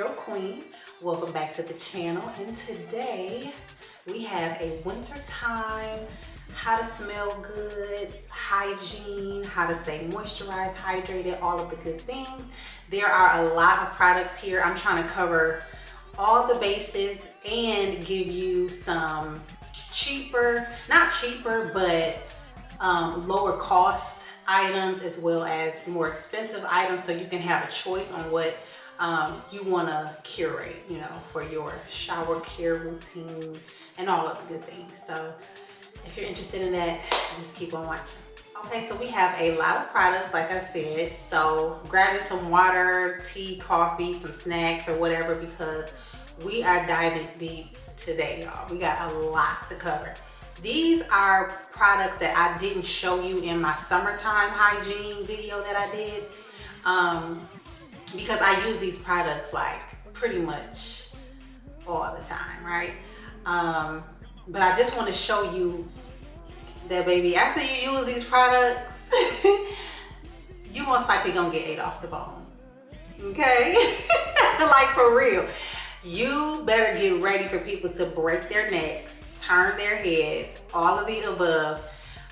your queen. Welcome back to the channel, and today we have a wintertime how to smell good, hygiene, how to stay moisturized, hydrated, all of the good things. There are a lot of products here. I'm trying to cover all the bases and give you some cheaper, not cheaper, but lower cost items as well as more expensive items, so you can have a choice on what you want to curate, you know, for your shower care routine and all of the good things. So if you're interested in that, just keep on watching. Okay, so we have a lot of products, like I said. So grab you some water, tea, coffee, some snacks or whatever, because we are diving deep today, y'all. We got a lot to cover. These are products that I didn't show you in my summertime hygiene video that I did, because I use these products like pretty much all the time, right? But I just want to show you that, baby, after you use these products, you most likely gonna get ate off the bone, okay? Like, for real. You better get ready for people to break their necks, turn their heads, all of the above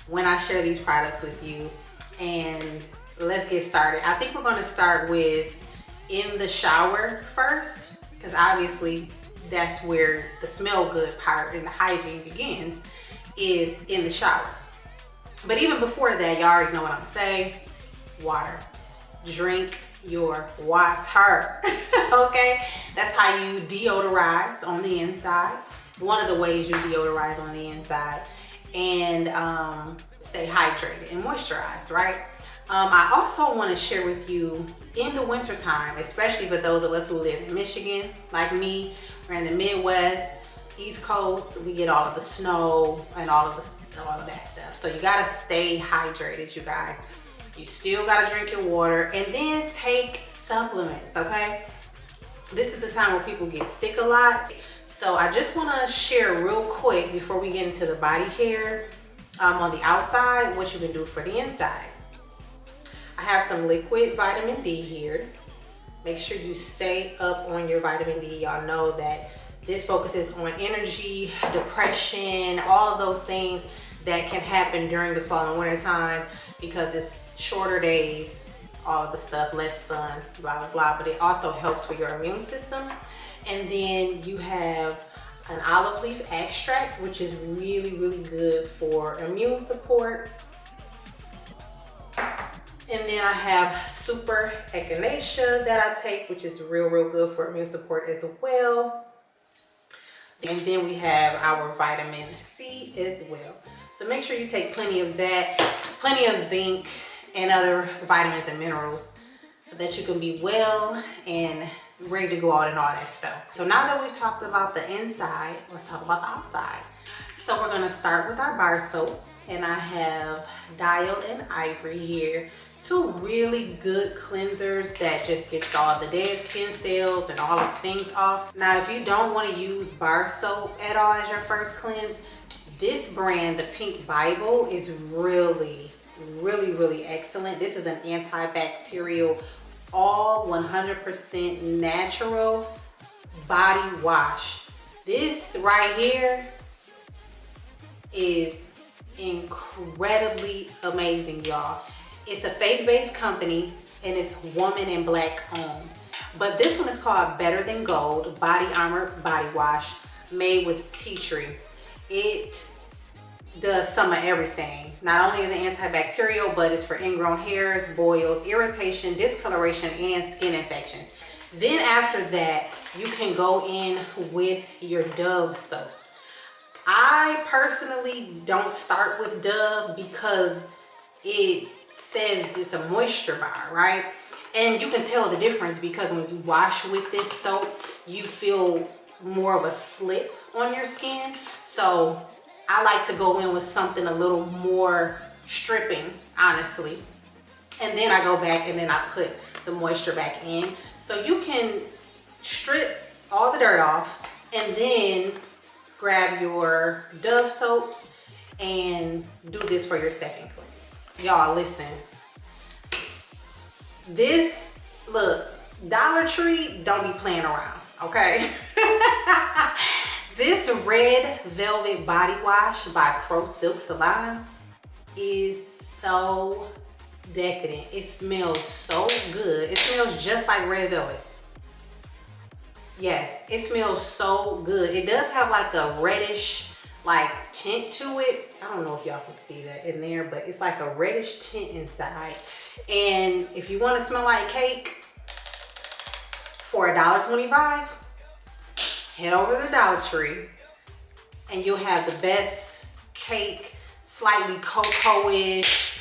when I share these products with you. And let's get started. I think we're gonna start with in the shower first, because obviously that's where the smell good part and the hygiene begins, is in the shower. But even before that, y'all already know what I'm gonna say. Water. Drink your water. Okay? That's how you deodorize on the inside. One of the ways you deodorize on the inside, and stay hydrated and moisturized, right? I also want to share with you, in the wintertime, especially for those of us who live in Michigan, like me, we're in the Midwest, East Coast, we get all of the snow and all of that stuff. So you gotta stay hydrated, you guys. You still gotta drink your water, and then take supplements, okay? This is the time where people get sick a lot. So I just wanna share real quick before we get into the body care, on the outside, what you can do for the inside. I have some liquid vitamin D here. Make sure you stay up on your vitamin D. Y'all know that this focuses on energy, depression, all of those things that can happen during the fall and winter time, because it's shorter days, all of the stuff, less sun, blah, blah, blah. But it also helps for your immune system. And then you have an olive leaf extract, which is really, really good for immune support. And then I have super echinacea that I take, which is real, real good for immune support as well. And then we have our vitamin C as well. So make sure you take plenty of that, plenty of zinc and other vitamins and minerals, so that you can be well and ready to go out and all that stuff. So now that we've talked about the inside, let's talk about the outside. So we're gonna start with our bar soap, and I have Dial and Ivory here. Two really good cleansers that just gets all the dead skin cells and all of the things off. Now, if you don't want to use bar soap at all as your first cleanse, this brand, the Pink Bible, is really, really, really excellent. This is an antibacterial, all 100% natural body wash. This right here is incredibly amazing, y'all. It's a faith-based company, and it's woman and black owned. But this one is called Better Than Gold Body Armor Body Wash, made with tea tree. It does some of everything. Not only is it antibacterial, but it's for ingrown hairs, boils, irritation, discoloration, and skin infections. Then after that, you can go in with your Dove soaps. I personally don't start with Dove because it says it's a moisture bar, right? And you can tell the difference, because when you wash with this soap, you feel more of a slip on your skin. So I like to go in with something a little more stripping, honestly. And then I go back and then I put the moisture back in. So you can strip all the dirt off and then grab your Dove soaps and do this for your second cleanse. Y'all, listen. This, look, Dollar Tree, don't be playing around, okay? This Red Velvet Body Wash by Pro Silk Salon is so decadent. It smells so good. It smells just like red velvet. Yes, it smells so good. It does have like a reddish like tint to it. I don't know if y'all can see that in there, but it's like a reddish tint inside. And if you want to smell like cake for $1.25, head over to the Dollar Tree and you'll have the best cake, slightly cocoa-ish.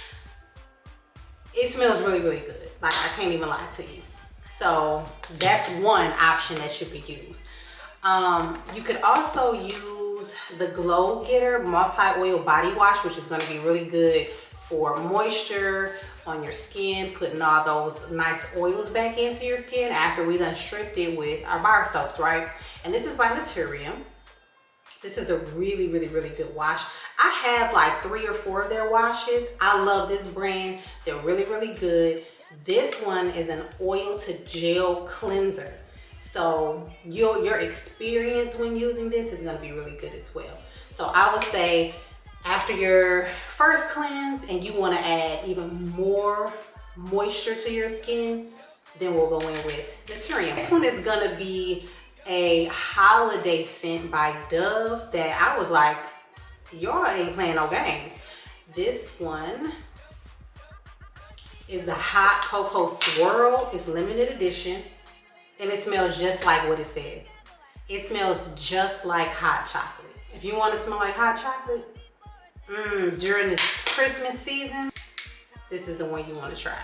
It smells really, really good. Like, I can't even lie to you. So that's one option that should be used. You could also use the Glow Getter Multi-Oil Body Wash, which is going to be really good for moisture on your skin, putting all those nice oils back into your skin after we done stripped it with our bar soaps, right? And this is by Naturium. This is a really, really, really good wash. I have like 3 or 4 of their washes. I love this brand. They're really, really good. This one is an oil to gel cleanser. So your experience when using this is gonna be really good as well. So I would say after your first cleanse and you wanna add even more moisture to your skin, then we'll go in with Naturium. This one is gonna be a holiday scent by Dove that I was like, y'all ain't playing no games. This one is the Hot Cocoa Swirl. It's limited edition and it smells just like what it says. It smells just like hot chocolate. If you want to smell like hot chocolate during this Christmas season, this is the one you want to try.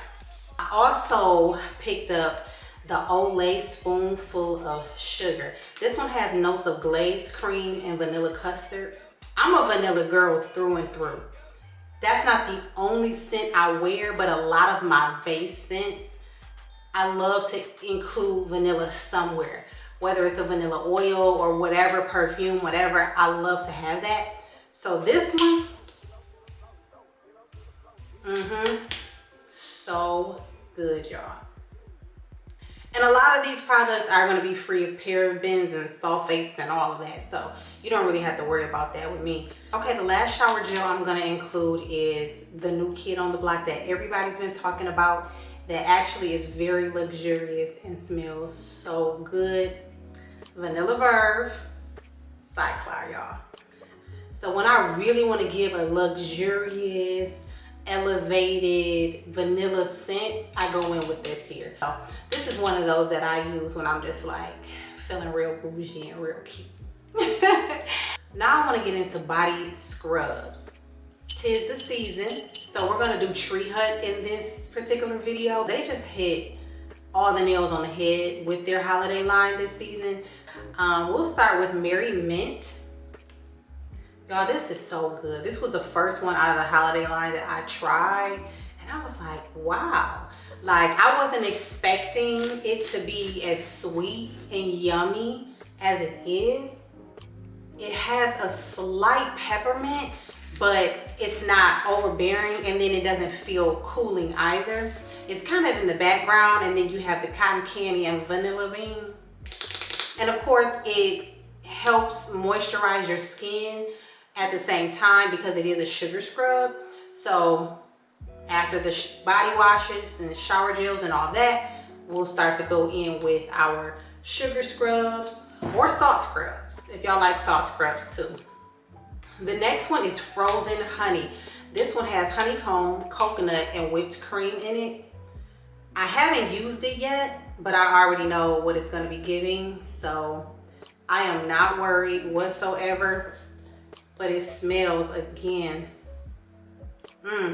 I also picked up the Olay Spoonful of Sugar. This one has notes of glazed cream and vanilla custard. I'm a vanilla girl through and through. That's not the only scent I wear, but a lot of my base scents, I love to include vanilla somewhere. Whether it's a vanilla oil or whatever, perfume, whatever, I love to have that. So this one, so good, y'all. And a lot of these products are going to be free of parabens and sulfates and all of that. So you don't really have to worry about that with me. Okay, the last shower gel I'm going to include is the new kid on the block that everybody's been talking about, that actually is very luxurious and smells so good. Vanilla Verve Cyclar, y'all. So when I really want to give a luxurious, elevated vanilla scent, I go in with this here. So this is one of those that I use when I'm just like feeling real bougie and real cute. Now I want to get into body scrubs. 'Tis the season, so we're going to do Tree Hut in this particular video. They just hit all the nails on the head with their holiday line this season. We'll start with Merry Mint. Y'all, this is so good. This was the first one out of the holiday line that I tried, and I was like, wow. Like, I wasn't expecting it to be as sweet and yummy as it is. It has a slight peppermint, but it's not overbearing, and then it doesn't feel cooling either. It's kind of in the background, and then you have the cotton candy and vanilla bean. And of course, it helps moisturize your skin at the same time because it is a sugar scrub. So after the body washes and the shower gels and all that, we'll start to go in with our sugar scrubs or salt scrubs, if y'all like salt scrubs too. The next one is Frozen Honey. This one has honeycomb, coconut, and whipped cream in it. I haven't used it yet, but I already know what it's going to be giving, so I am not worried whatsoever. But it smells, again,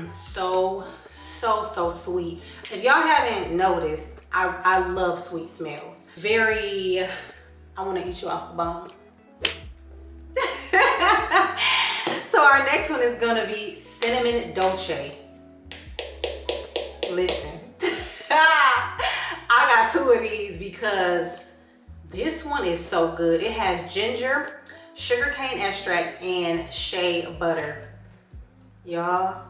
so sweet. If y'all haven't noticed, I love sweet smells. Very, I want to eat you off the bone. So our next one is gonna be Cinnamon Dolce. Listen, I got 2 of these because this one is so good. It has ginger, sugarcane extracts, and shea butter. Y'all,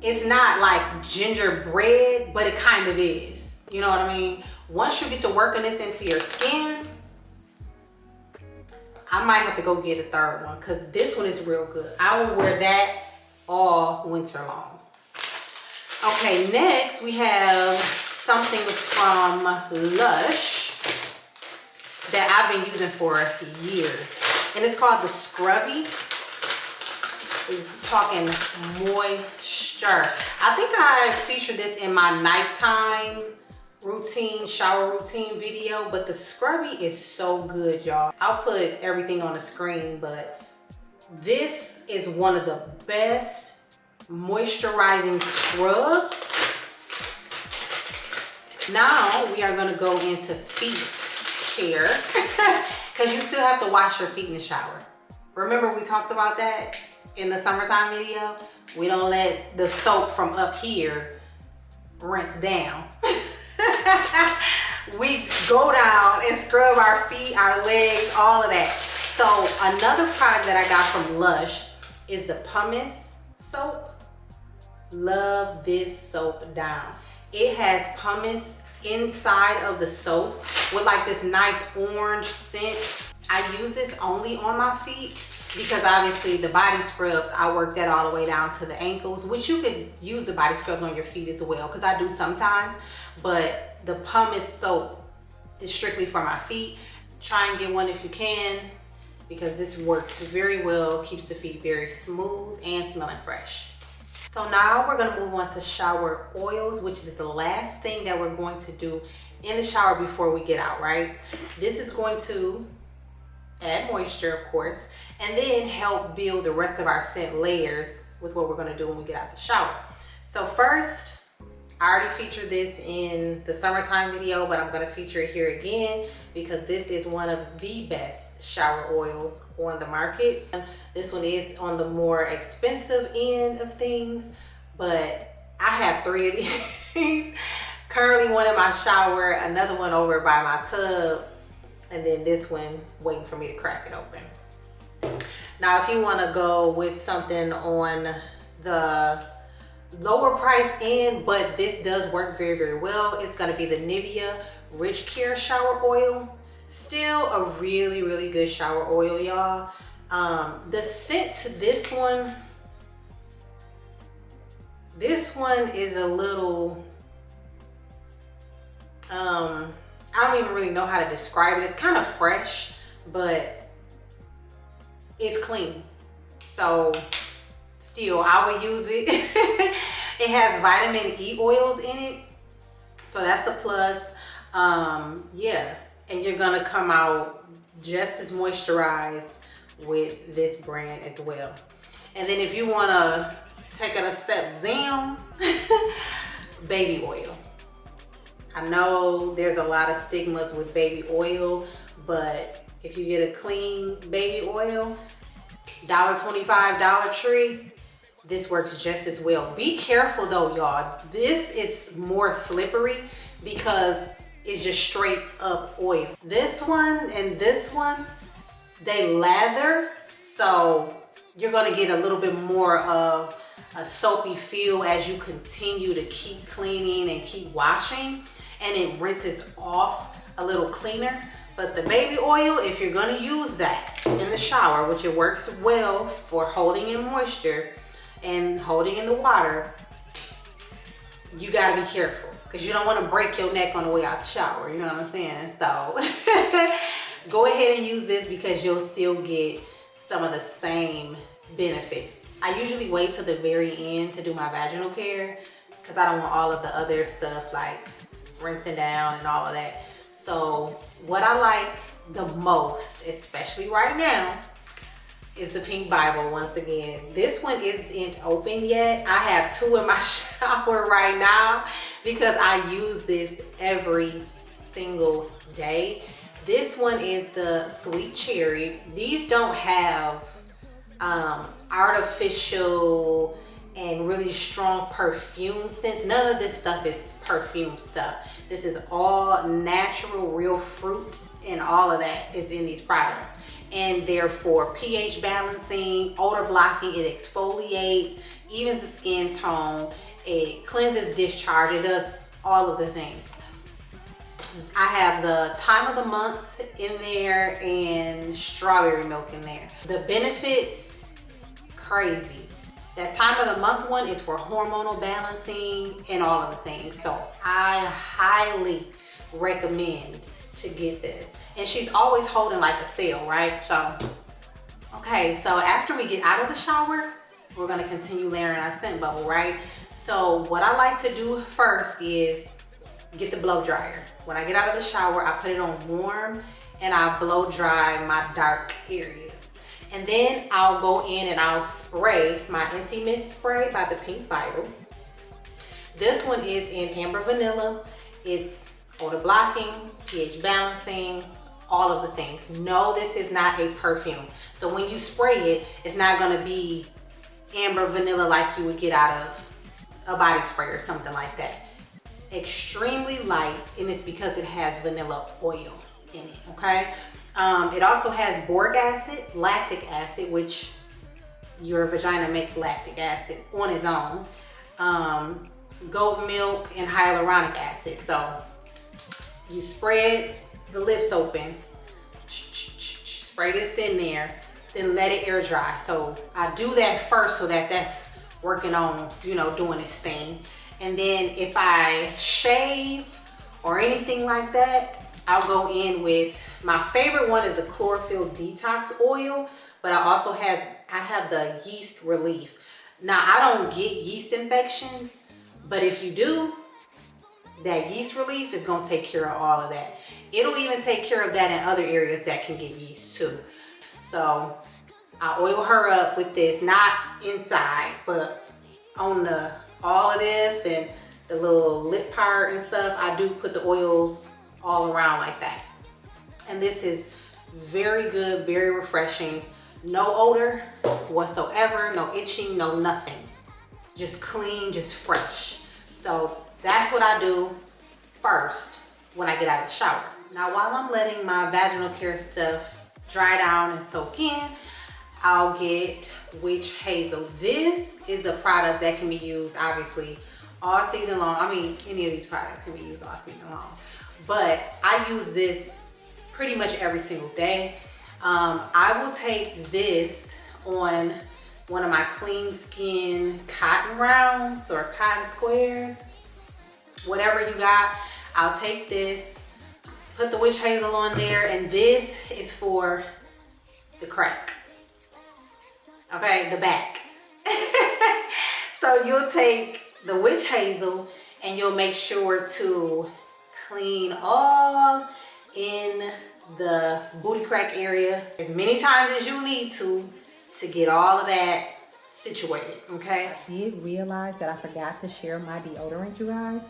it's not like gingerbread, but it kind of is. You know what I mean? Once you get to working this into your skin, I might have to go get a third one because this one is real good. I will wear that all winter long. Okay, next we have something from Lush that I've been using for years. And it's called the Scrubby. We're talking moisture. I think I featured this in my nighttime routine, shower routine video, but the Scrubby is so good, y'all. I'll put everything on the screen, but this is one of the best moisturizing scrubs. Now we are gonna go into feet care because you still have to wash your feet in the shower. Remember we talked about that in the summertime video? We don't let the soap from up here rinse down. We go down and scrub our feet, our legs, all of that. So another product that I got from Lush is the pumice soap. Love this soap down. It has pumice inside of the soap with like this nice orange scent. I use this only on my feet because obviously the body scrubs, I work that all the way down to the ankles, which you could use the body scrubs on your feet as well because I do sometimes, but the pumice soap is strictly for my feet. Try and get one if you can because this works very well, keeps the feet very smooth and smelling fresh. So now we're gonna move on to shower oils, which is the last thing that we're going to do in the shower before we get out, right? This is going to add moisture, of course, and then help build the rest of our scent layers with what we're gonna do when we get out the shower. So first, I already featured this in the summertime video, but I'm gonna feature it here again because this is one of the best shower oils on the market. This one is on the more expensive end of things, but I have 3 of these. Currently one in my shower, another one over by my tub, and then this one waiting for me to crack it open. Now, if you wanna go with something on the lower price end, but this does work very, very well, it's gonna be the Nivea Rich Care Shower Oil. Still a really, really good shower oil, y'all. The scent to this one is a little, I don't even really know how to describe it. It's kind of fresh, but it's clean. So still, I would use it. It has vitamin E oils in it, so that's a plus. Yeah, and you're gonna come out just as moisturized with this brand as well. And then if you wanna take it a step down, baby oil. I know there's a lot of stigmas with baby oil, but if you get a clean baby oil, $1.25 Dollar Tree, this works just as well. Be careful though, y'all. This is more slippery because it's just straight up oil. This one and this one, they lather, so you're gonna get a little bit more of a soapy feel as you continue to keep cleaning and keep washing, and it rinses off a little cleaner. But the baby oil, if you're gonna use that in the shower, which it works well for holding in moisture and holding in the water, you gotta be careful because you don't want to break your neck on the way out the shower, you know what I'm saying? So go ahead and use this because you'll still get some of the same benefits. I usually wait till the very end to do my vaginal care because I don't want all of the other stuff like rinsing down and all of that. So what I like the most, especially right now, is the Pink Bible once again. This one isn't open yet. I have 2 in my shower right now because I use this every single day. This one is the Sweet Cherry. These don't have artificial and really strong perfume scents. None of this stuff is perfume stuff. This is all natural, real fruit, and all of that is in these products. And they're for pH balancing, odor blocking, it exfoliates, evens the skin tone, it cleanses discharge, it does all of the things. I have the time of the month in there and strawberry milk in there. The benefits, crazy. That time of the month one is for hormonal balancing and all of the things. So I highly recommend to get this. And she's always holding like a sale, right? So, okay, so after we get out of the shower, we're gonna continue layering our scent bubble, right? So what I like to do first is get the blow dryer. When I get out of the shower, I put it on warm and I blow dry my dark areas. And then I'll go in and I'll spray my Inti-Mist spray by the Pink Vital. This one is in Amber Vanilla. It's odor blocking, pH balancing, all of the things. No, this is not a perfume. So when you spray it, it's not gonna be Amber Vanilla like you would get out of a body spray or something like that. Extremely light, and it's because it has vanilla oil in it, okay? It also has boric acid, lactic acid, which your vagina makes lactic acid on its own, goat milk, and hyaluronic acid. So you spread the lips open, spray this in there, then let it air dry. So I do that first so that that's working on, you know, doing its thing. And then if I shave or anything like that, I'll go in with, my favorite one is the chlorophyll detox oil, but I have the yeast relief. Now I don't get yeast infections, but if you do, that yeast relief is gonna take care of all of that. It'll even take care of that in other areas that can get yeast too. So I oil her up with this, not inside, but on all of this and the little lip part and stuff. I do put the oils all around like that. And this is very good, very refreshing. No odor whatsoever, no itching, no nothing. Just clean, just fresh. So that's what I do first when I get out of the shower. Now while I'm letting my vaginal care stuff dry down and soak in, I'll get Witch Hazel. This is a product that can be used obviously all season long. I mean, any of these products can be used all season long, but I use this pretty much every single day. I will take this on one of my clean skin cotton rounds or cotton squares, whatever you got. I'll take this, put the Witch Hazel on there, and this is for the crack. Okay, the back. So you'll take the Witch Hazel and you'll make sure to clean all in the booty crack area as many times as you need to get all of that situated, okay? I did realize that I forgot to share my deodorant, you guys.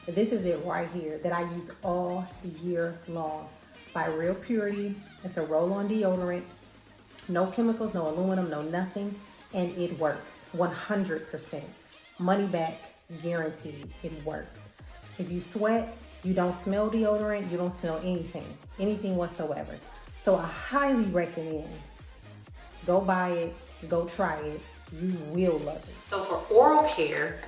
This is it right here that I use all year long by Real Purity. It's a roll-on deodorant. No chemicals, no aluminum, no nothing, and it works 100%. Money back guaranteed. It works. If you sweat, you don't smell deodorant, you don't smell anything whatsoever. So I highly recommend, go buy it, go try it. You will love it. So for oral care,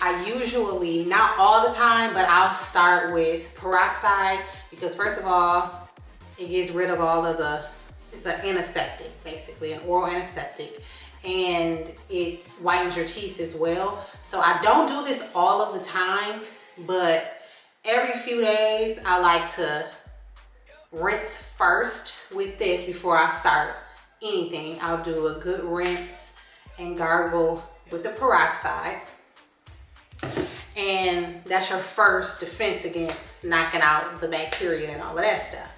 I usually, not all the time, but I'll start with peroxide because first of all, it gets rid of all of the, it's an antiseptic, basically, an oral antiseptic, and it whitens your teeth as well. So I don't do this all of the time, but every few days I like to rinse first with this before I start anything. I'll do a good rinse and gargle with the peroxide, and that's your first defense against knocking out the bacteria and all of that stuff.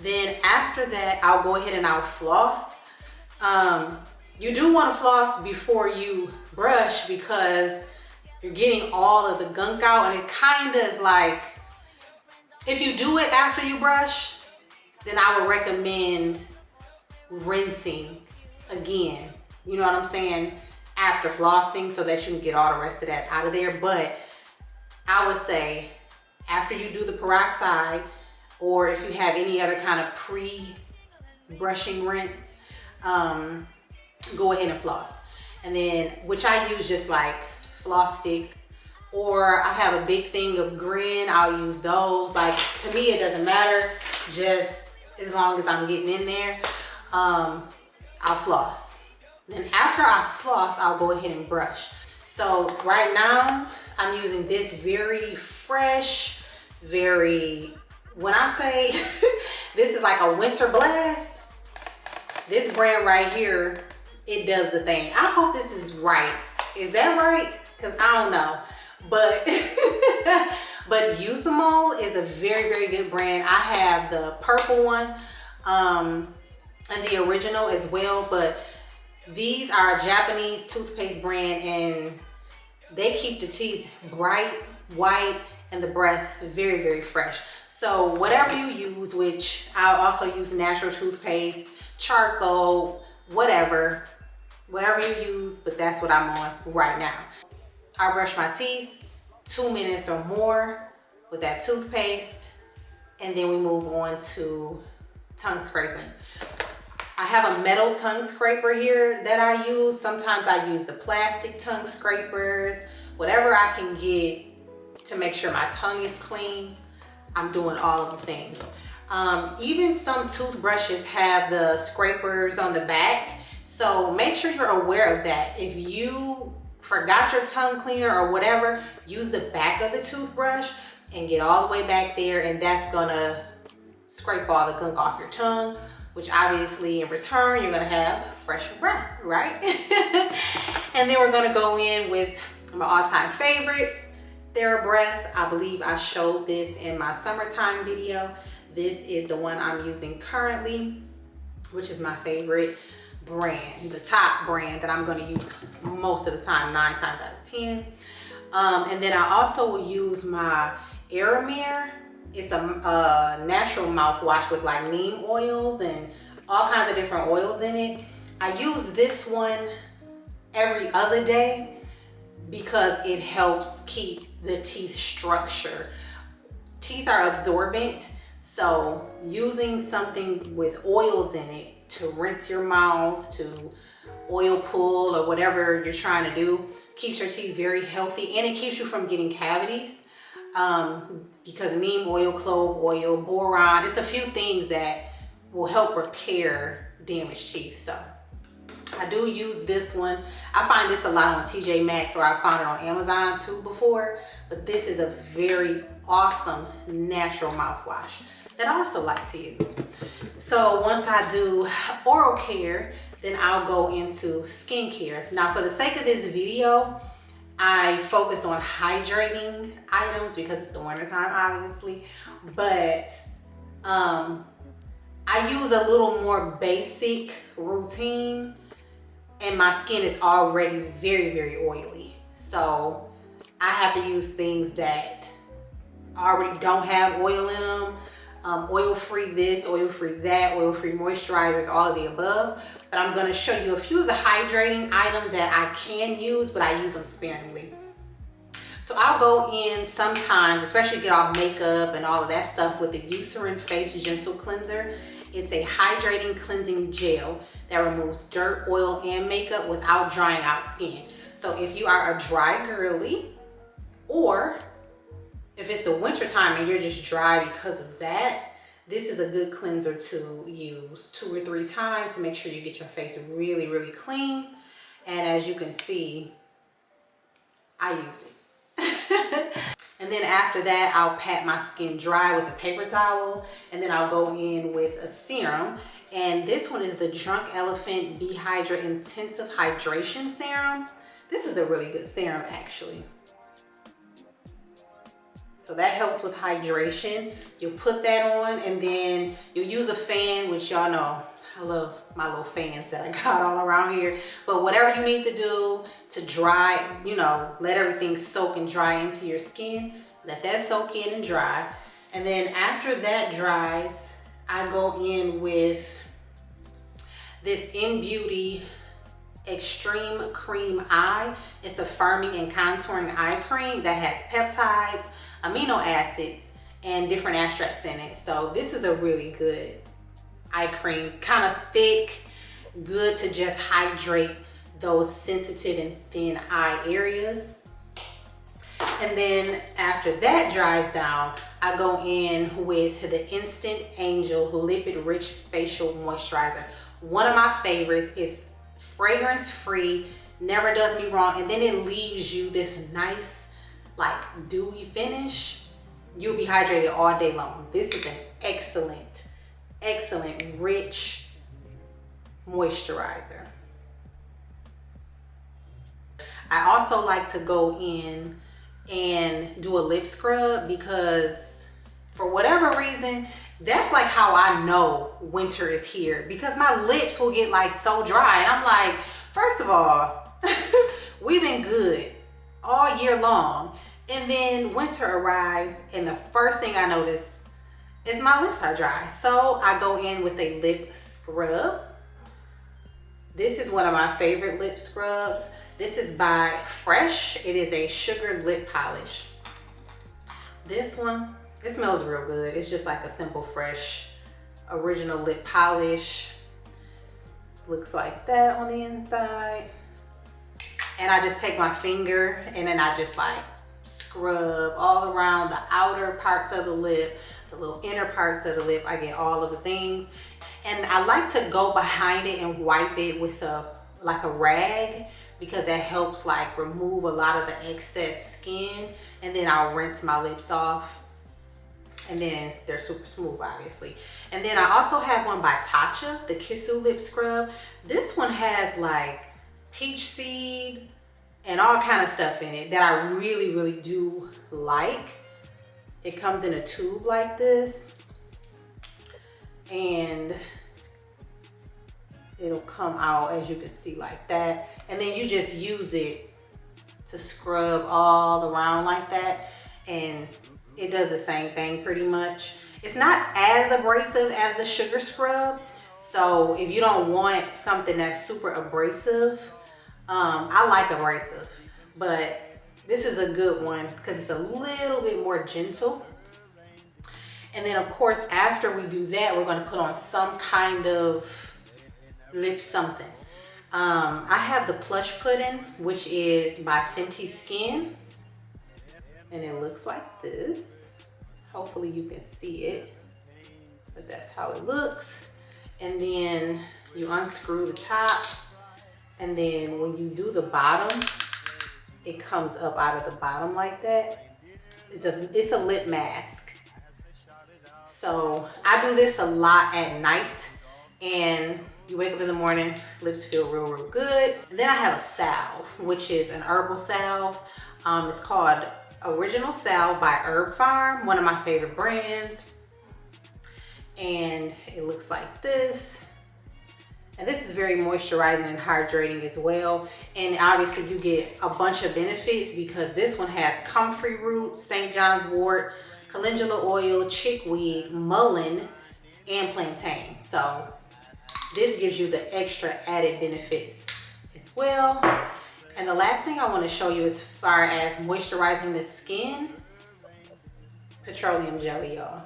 Then after that, I'll go ahead and I'll floss. You do want to floss before you brush because you're getting all of the gunk out, and it kind of is like, if you do it after you brush, then I would recommend rinsing again. You know what I'm saying? After flossing so that you can get all the rest of that out of there. But I would say after you do the peroxide, or if you have any other kind of pre-brushing rinse, go ahead and floss. And then, which I use just like floss sticks, or I have a big thing of Grin, I'll use those. Like, to me, it doesn't matter, just as long as I'm getting in there. I'll floss. Then after I floss, I'll go ahead and brush. So right now, I'm using this very fresh, when I say this is like a winter blast, this brand right here, it does the thing. I hope this is right. Is that right? Because I don't know. But but Youthimol is a very good brand. I have the purple one and the original as well, but these are a Japanese toothpaste brand, and they keep the teeth bright, white, and the breath very fresh. So whatever you use, which I'll also use natural toothpaste, charcoal, whatever you use, but that's what I'm on right now. I brush my teeth 2 minutes or more with that toothpaste, and then we move on to tongue scraping. I have a metal tongue scraper here that I use. Sometimes I use the plastic tongue scrapers, whatever I can get to make sure my tongue is clean. I'm doing all of the things. Even some toothbrushes have the scrapers on the back, so make sure you're aware of that. If you forgot your tongue cleaner or whatever, use the back of the toothbrush and get all the way back there, and that's gonna scrape all the gunk off your tongue, which obviously in return you're gonna have fresher breath, right? And then we're gonna go in with my all-time favorite, TheraBreath. I believe I showed this in my summertime video. This is the one I'm using currently, which is my favorite brand, the top brand that I'm going to use most of the time, 9 times out of 10. And then I also will use my Aramere. It's a natural mouthwash with like neem oils and all kinds of different oils in it. I use this one every other day because it helps keep the teeth structure. Teeth are absorbent, so using something with oils in it to rinse your mouth, to oil pull, or whatever you're trying to do, keeps your teeth very healthy, and it keeps you from getting cavities because neem oil, clove oil, boron, it's a few things that will help repair damaged teeth. So I do use this one. I find this a lot on TJ Maxx, or I found it on Amazon too before, but this is a very awesome natural mouthwash that I also like to use. So once I do oral care, then I'll go into skincare. Now for the sake of this video, I focused on hydrating items because it's the winter time, obviously, but I use a little more basic routine, and my skin is already very oily. So I have to use things that already don't have oil in them. Oil-free this, oil-free that, oil-free moisturizers, all of the above. But I'm gonna show you a few of the hydrating items that I can use, but I use them sparingly. So I'll go in sometimes, especially get off makeup and all of that stuff, with the Eucerin Face Gentle Cleanser. It's a hydrating cleansing gel that removes dirt, oil, and makeup without drying out skin. So if you are a dry girly, or if it's the winter time and you're just dry because of that, this is a good cleanser to use 2 or 3 times to make sure you get your face really clean. And as you can see, I use it. And then after that, I'll pat my skin dry with a paper towel, and then I'll go in with a serum. And this one is the Drunk Elephant Behydra Intensive Hydration Serum. This is a really good serum, actually. So that helps with hydration. You'll put that on, and then you'll use a fan, which y'all know I love my little fans that I got all around here. But whatever you need to do to dry, you know, let everything soak and dry into your skin, let that soak in and dry. And then after that dries, I go in with this In Beauty Extreme Cream Eye. It's a firming and contouring eye cream that has peptides, amino acids, and different extracts in it. So this is a really good eye cream, kind of thick, good to just hydrate those sensitive and thin eye areas. And then after that dries down, I go in with the Instant Angel Lipid Rich Facial Moisturizer. One of my favorites. It's fragrance free, never does me wrong, and then it leaves you this nice like dewy finish. You'll be hydrated all day long. This is an excellent, rich moisturizer. I also like to go in and do a lip scrub because for whatever reason, that's like how I know winter is here, because my lips will get like so dry. And I'm like, first of all, we've been good all year long. And then winter arrives and the first thing I notice is my lips are dry. So I go in with a lip scrub. This is one of my favorite lip scrubs. This is by Fresh. It is a sugar lip polish. This one, it smells real good. It's just like a simple Fresh original lip polish. Looks like that on the inside. And I just take my finger and then I just like scrub all around the outer parts of the lip, the little inner parts of the lip. I get all of the things. And I like to go behind it and wipe it with a rag, because that helps like remove a lot of the excess skin. And then I'll rinse my lips off. And then they're super smooth, obviously. And then I also have one by Tatcha, the Kissu lip scrub. This one has like peach seed and all kind of stuff in it that I really, really do like. It comes in a tube like this, and it'll come out, as you can see, like that. And then you just use it to scrub all around like that, and it does the same thing pretty much. It's not as abrasive as the sugar scrub, so if you don't want something that's super abrasive, I like abrasive, but this is a good one because it's a little bit more gentle. And then of course, after we do that, we're going to put on some kind of lip something. I have the Plush Pudding, which is by Fenty Skin, and it looks like this. Hopefully you can see it, but that's how it looks. And then you unscrew the top, and then when you do the bottom, it comes up out of the bottom like that. It's a lip mask. So I do this a lot at night, and you wake up in the morning, lips feel real, real good. And then I have a salve, which is an herbal salve. It's called Original Salve by Herb Farm, one of my favorite brands. And it looks like this. And this is very moisturizing and hydrating as well. And obviously you get a bunch of benefits because this one has comfrey root, St. John's wort, calendula oil, chickweed, mullein, and plantain. So this gives you the extra added benefits as well. And the last thing I want to show you as far as moisturizing the skin, petroleum jelly, y'all.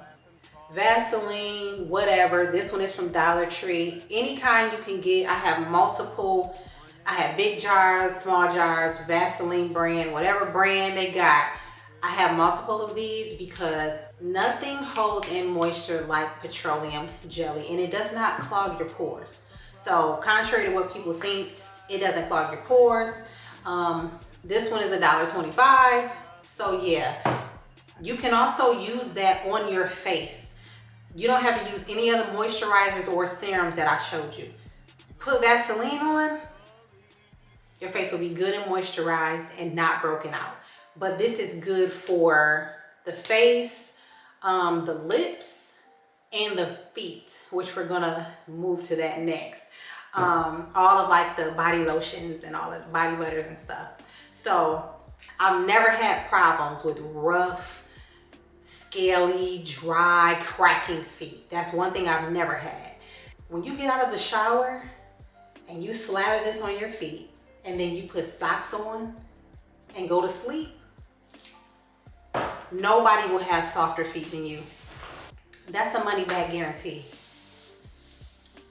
Vaseline, whatever. This one is from Dollar Tree. Any kind you can get. I have multiple. I have big jars, small jars, Vaseline brand, whatever brand they got. I have multiple of these because nothing holds in moisture like petroleum jelly, and it does not clog your pores. So contrary to what people think, it doesn't clog your pores. This one is $1.25. So yeah, you can also use that on your face. You don't have to use any other moisturizers or serums that I showed you. Put Vaseline on, your face will be good and moisturized and not broken out. But this is good for the face, the lips, and the feet, which we're gonna move to that next. All of like the body lotions and all of the body butters and stuff. So I've never had problems with rough, scaly, dry, cracking feet. That's one thing I've never had. When you get out of the shower and you slather this on your feet and then you put socks on and go to sleep, nobody will have softer feet than you. That's a money back guarantee.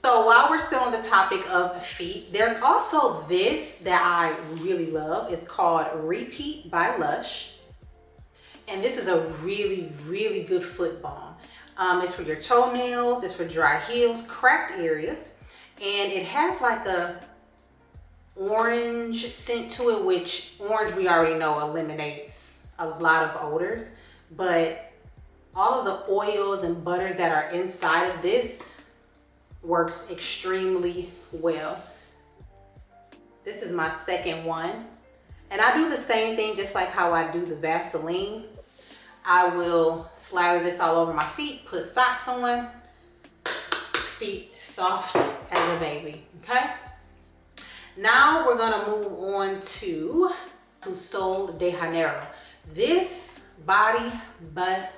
So while we're still on the topic of feet, there's also this that I really love. It's called Repeat by Lush. And this is a really, really good foot balm. It's for your toenails, it's for dry heels, cracked areas. And it has like a orange scent to it, which orange we already know eliminates a lot of odors. But all of the oils and butters that are inside of this works extremely well. This is my second one. And I do the same thing just like how I do the Vaseline. I will slather this all over my feet, put socks on, feet soft as a baby, okay? Now we're gonna move on to Sol de Janeiro. This body butter,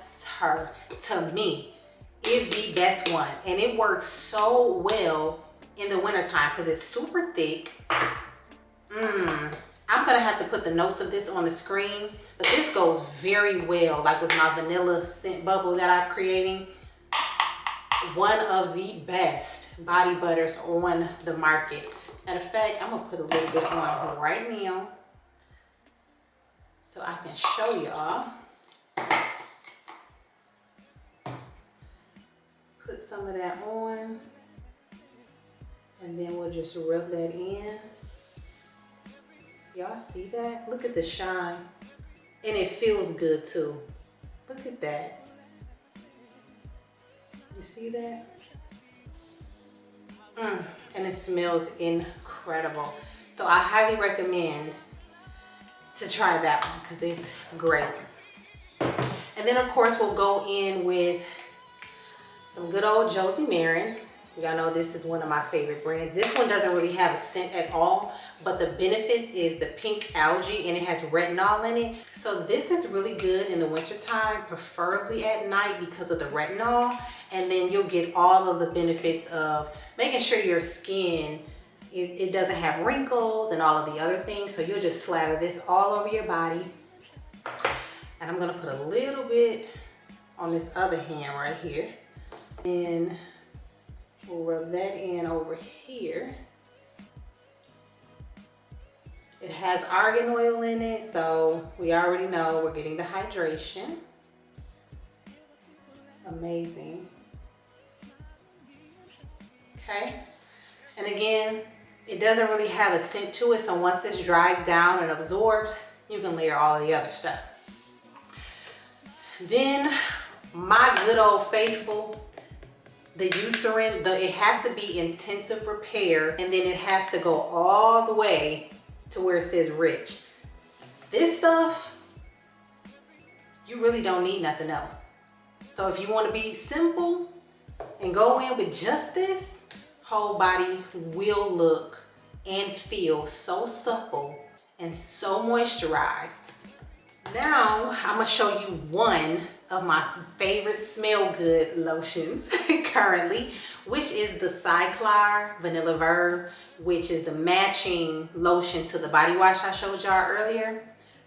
to me, is the best one. And it works so well in the wintertime because it's super thick. I'm gonna have to put the notes of this on the screen, but this goes very well, like with my vanilla scent bubble that I'm creating. One of the best body butters on the market. Matter of fact, I'm gonna put a little bit on right now so I can show y'all. Put some of that on, and then we'll just rub that in. Y'all see that? Look at the shine. And it feels good too. Look at that. You see that? And it smells incredible. So I highly recommend to try that one because it's great. And then of course we'll go in with some good old Josie Maran. Y'all know this is one of my favorite brands. This one doesn't really have a scent at all, but the benefits is the pink algae and it has retinol in it. So this is really good in the wintertime, preferably at night because of the retinol. And then you'll get all of the benefits of making sure your skin, it doesn't have wrinkles and all of the other things. So you'll just slather this all over your body. And I'm gonna put a little bit on this other hand right here. And we'll rub that in over here. It has argan oil in it, so we already know we're getting the hydration. Amazing. Okay, and again, it doesn't really have a scent to it, so once this dries down and absorbs, you can layer all of the other stuff. Then, my good old faithful, the Eucerin, it has to be intensive repair, and then it has to go all the way to where it says rich. This stuff, you really don't need nothing else. So if you want to be simple and go in with just this, whole body will look and feel so supple and so moisturized. Now I'm gonna show you one of my favorite smell good lotions currently, which is the Cyclar Vanilla Verve, which is the matching lotion to the body wash I showed y'all earlier.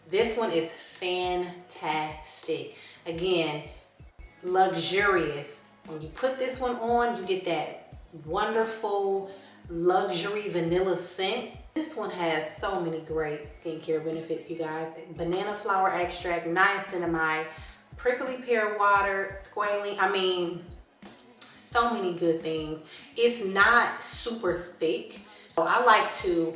This one is fantastic. Again, luxurious. When you put this one on, you get that wonderful luxury vanilla scent. This one has so many great skincare benefits, you guys. Banana flower extract, niacinamide, prickly pear water, squalene. I mean, so many good things. It's not super thick. So I like to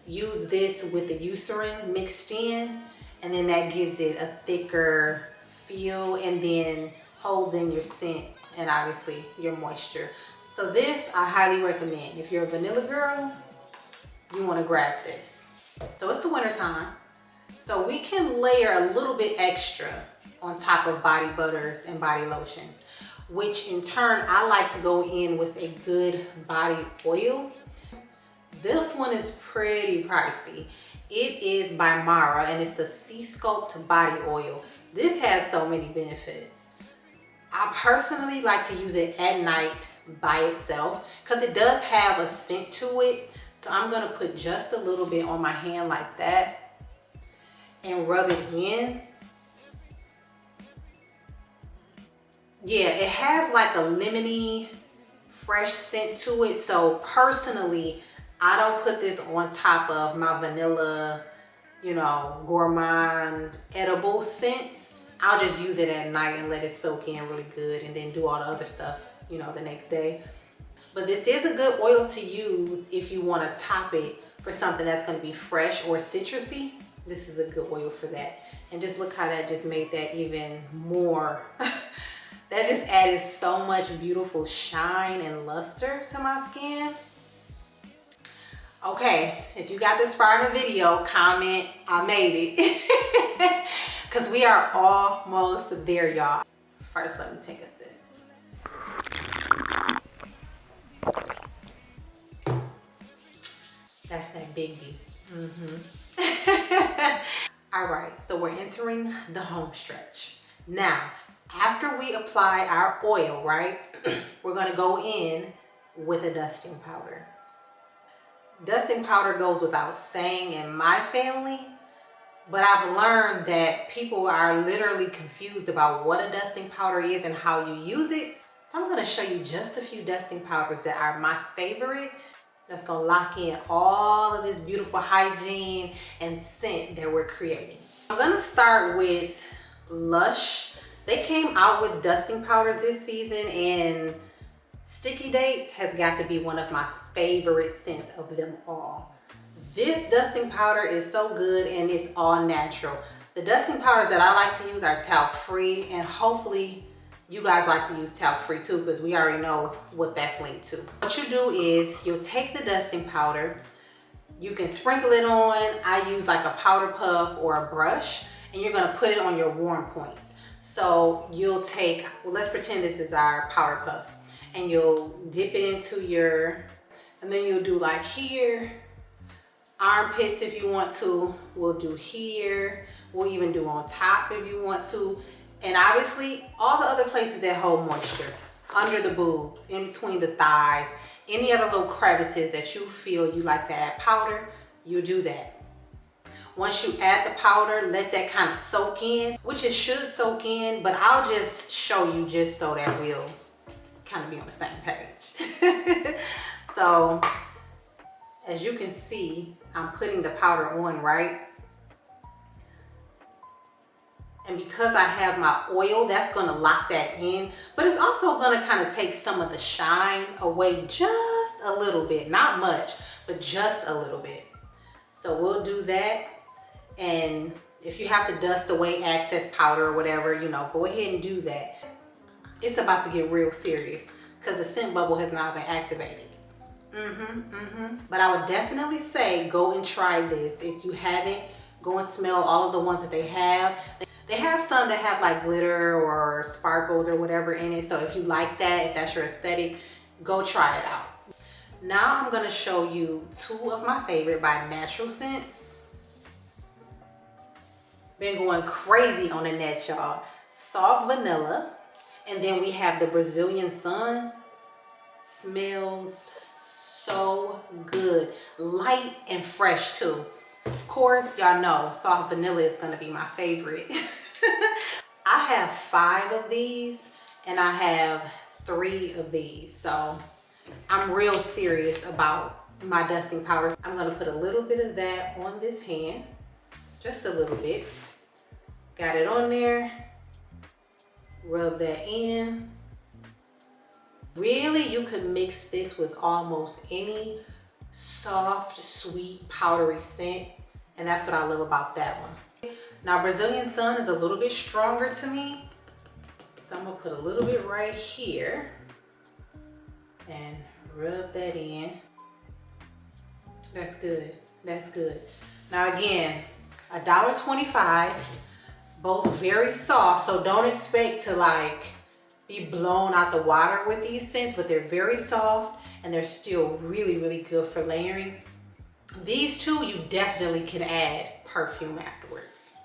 use this with the Eucerin mixed in, and then that gives it a thicker feel and then holds in your scent and obviously your moisture. So this I highly recommend. If you're a vanilla girl, you want to grab this. So it's the winter time, so we can layer a little bit extra on top of body butters and body lotions, which in turn I like to go in with a good body oil. This one is pretty pricey. It is by Mara and it's the Sea Sculpt body oil. This has so many benefits. I personally like to use it at night by itself because it does have a scent to it. So I'm gonna put just a little bit on my hand like that and rub it in. Yeah, it has like a lemony fresh scent to it. So personally, I don't put this on top of my vanilla, you know, gourmand edible scents. I'll just use it at night and let it soak in really good and then do all the other stuff, you know, the next day. But this is a good oil to use if you want to top it for something that's going to be fresh or citrusy. This is a good oil for that. And just look how that just made that even more. That just added so much beautiful shine and luster to my skin. Okay, if you got this far in the video, comment I made it. Because we are almost there, y'all. First, let me take a sip. That's that big D. All right, so we're entering the home stretch. Now, after we apply our oil, right, we're gonna go in with a dusting powder. Dusting powder goes without saying in my family, but I've learned that people are literally confused about what a dusting powder is and how you use it. So I'm gonna show you just a few dusting powders that are my favorite, that's gonna lock in all of this beautiful hygiene and scent that we're creating. I'm gonna start with Lush. They came out with dusting powders this season, and Sticky Dates has got to be one of my favorite scents of them all. This dusting powder is so good and it's all natural. The dusting powders that I like to use are talc free, and hopefully you guys like to use talc free too, because we already know what that's linked to. What you do is you'll take the dusting powder, you can sprinkle it on. I use like a powder puff or a brush, and you're gonna put it on your warm points. So you'll take, well, let's pretend this is our powder puff, and you'll dip it into your, and then you'll do like here, armpits if you want to, we'll do here, we'll even do on top if you want to. And obviously, all the other places that hold moisture, under the boobs, in between the thighs, any other little crevices that you feel you like to add powder, you do that. Once you add the powder, let that kind of soak in, which it should soak in, but I'll just show you just so that we'll kind of be on the same page. So, as you can see, I'm putting the powder on, right? And because I have my oil, that's gonna lock that in, but it's also gonna kind of take some of the shine away just a little bit, not much, but just a little bit. So we'll do that. And if you have to dust away excess powder or whatever, you know, go ahead and do that. It's about to get real serious because the scent bubble has now been activated. But I would definitely say go and try this. If you haven't, go and smell all of the ones that they have. They have some that have like glitter or sparkles or whatever in it. So if you like that, if that's your aesthetic, go try it out. Now I'm gonna show you two of my favorite by Natural Scents. Been going crazy on the net, y'all. Soft Vanilla. And then we have the Brazilian Sun. Smells so good. Light and fresh too. Of course, y'all know soft vanilla is gonna be my favorite. I have 5 of these and I have 3 of these. So I'm real serious about my dusting powders. I'm gonna put a little bit of that on this hand, just a little bit. Got it on there, rub that in. Really, you could mix this with almost any soft, sweet, powdery scent, and that's what I love about that one. Now, Brazilian Sun is a little bit stronger to me, so I'm gonna put a little bit right here and rub that in. That's good, that's good. Now again, $1.25, both very soft, so don't expect to like be blown out the water with these scents, but they're very soft and they're still really, really good for layering. These two, you definitely can add perfume afterwards.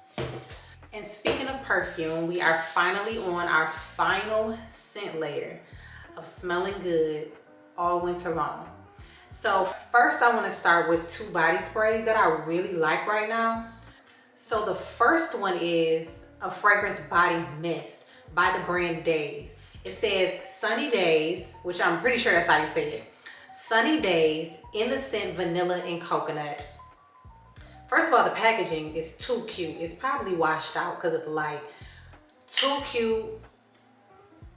And speaking of perfume, we are finally on our final scent layer of smelling good all winter long. So first I want to start with 2 body sprays that I really like right now. So the first one is a fragrance body mist by the brand Days. It says sunny days, which I'm pretty sure that's how you say it. Sunny days in the scent vanilla and coconut. First of all, the packaging is too cute. It's probably washed out because of the light. Too cute.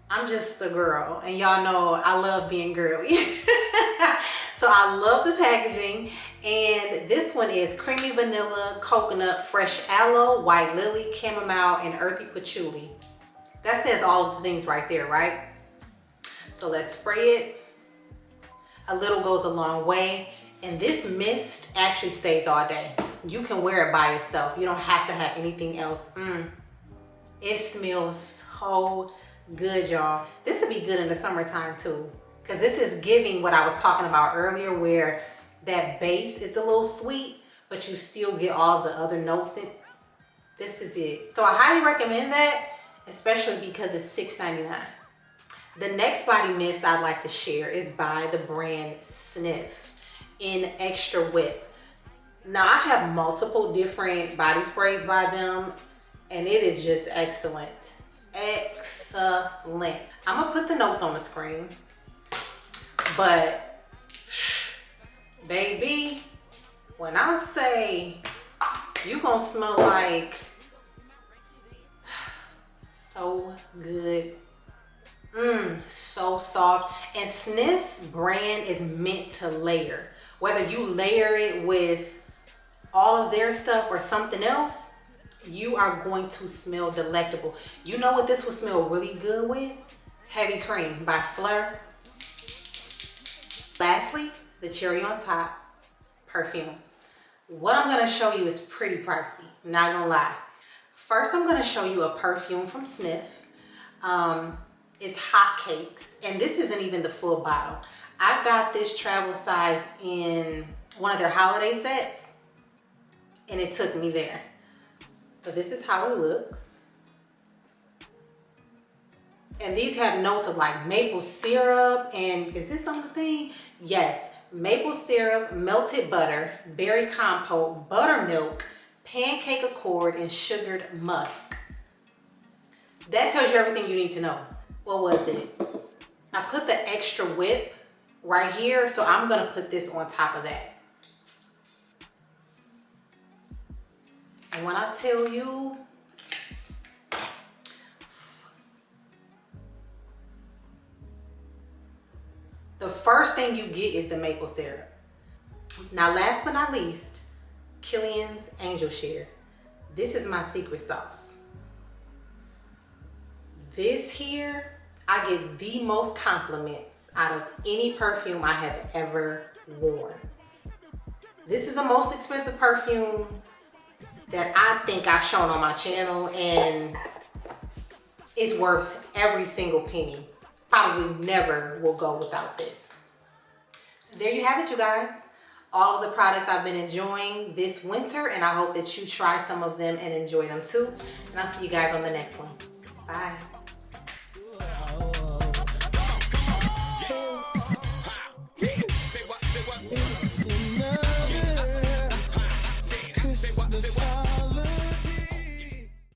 I'm just a girl, and y'all know I love being girly. So I love the packaging. And this one is creamy vanilla, coconut, fresh aloe, white lily, chamomile, and earthy patchouli. That says all of the things right there, right? So let's spray it. A little goes a long way. And this mist actually stays all day. You can wear it by itself. You don't have to have anything else. It smells so good, y'all. This would be good in the summertime too, because this is giving what I was talking about earlier, where that base is a little sweet, but you still get all of the other notes in. This is it. So I highly recommend that, especially because it's $6.99. The next body mist I'd like to share is by the brand Sniff in Extra Whip. Now I have multiple different body sprays by them, and it is just excellent. Excellent. I'm gonna put the notes on the screen, but baby, when I say you gonna smell like so good, so soft. And Sniff's brand is meant to layer. Whether you layer it with all of their stuff or something else, you are going to smell delectable. You know what this will smell really good with? Heavy Cream by Fleur. Lastly, the cherry on top, perfumes. What I'm gonna show you is pretty pricey, not gonna lie. First, I'm gonna show you a perfume from Sniff. It's Hot Cakes, and this isn't even the full bottle. I got this travel size in one of their holiday sets, and it took me there. So this is how it looks. And these have notes of like maple syrup, and is this on the thing? Yes, maple syrup, melted butter, berry compote, buttermilk, pancake accord, and sugared musk. That tells you everything you need to know. What was it? I put the Extra Whip right here, so I'm gonna put this on top of that. And when I tell you, the first thing you get is the maple syrup. Now, last but not least, Kilian's Angel Share. This is my secret sauce. This here, I get the most compliments out of any perfume I have ever worn. This is the most expensive perfume that I think I've shown on my channel, and it's worth every single penny. Probably never will go without this. There you have it, you guys. All of the products I've been enjoying this winter, and I hope that you try some of them and enjoy them too. And I'll see you guys on the next one. Bye.